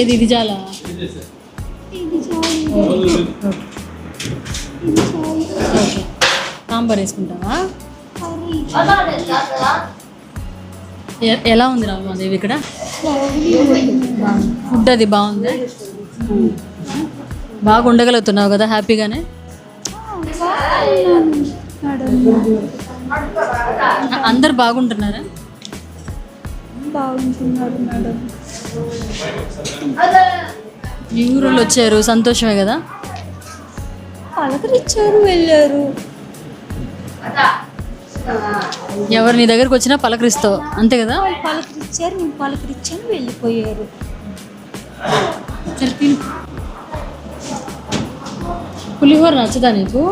ఏది ఇది చాలా ఓకే సాంబార్ వేసుకుంటావా? ఎలా ఉంది రామాదేవి ఇక్కడ ఫుడ్? అది బాగుంది, బాగా ఉండగలుగుతున్నావు కదా హ్యాపీగానే? అందరు బాగుంటున్నారా? బాగుంటున్నారు మేడం. మీ ఊరిలో వచ్చారు, సంతోషమే కదా? పలకరించారు, వెళ్ళారు. ఎవరు నీ దగ్గరకు వచ్చినా పలకరిస్తావు అంతే కదా? పలకరించారు, నేను పలకరించాను, వెళ్ళిపోయారు. సరే తిను. పులిహోర నచ్చదా నీకు?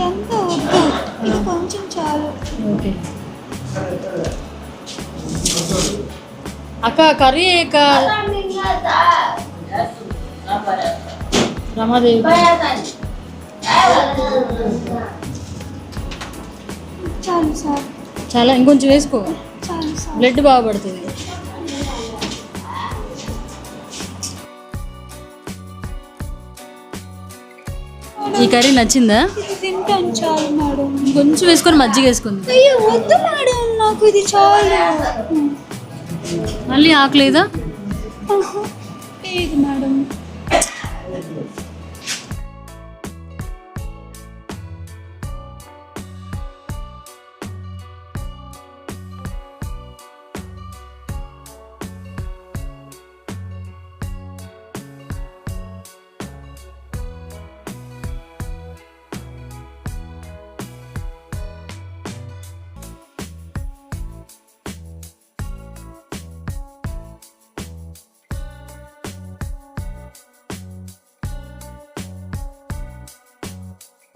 ఎంత వద్దు, ఇది కొంచెం చాలు. ఓకే అక్క కర్రీ రమాదేవి చాలు సార్, చాలా ఇంకొంచెం వేసుకో, చాలు సార్. బ్లడ్ బాగా పడుతుంది. ఈ కర్రీ నచ్చిందా? ఇది తింటాను, చాలు మేడం. కొంచెం వేసుకొని మజ్జిగ వేసుకుంది. అయ్యో వద్దు మేడం, నాకు ఇది చాలు. మళ్ళీ ఆకలేదా? లేదు మేడం.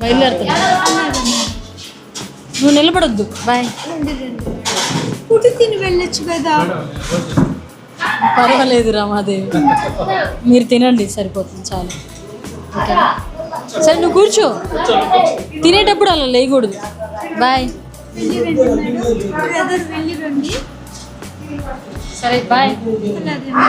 బయలుదేరుతున్నా, నువ్వు నిలబడొద్దు. బాయ్. ఫుడ్ తిని వెళ్ళొచ్చు కదా. పర్వాలేదు రమాదేవి, మీరు తినండి సరిపోతుంది చాలు. ఓకేనా? సరే నువ్వు కూర్చో, తినేటప్పుడు అలా లేయకూడదు. బాయ్. వెళ్ళి రండి మేడం, బ్రదర్ వెళ్ళి రండి. సరే బాయ్. అలాగే.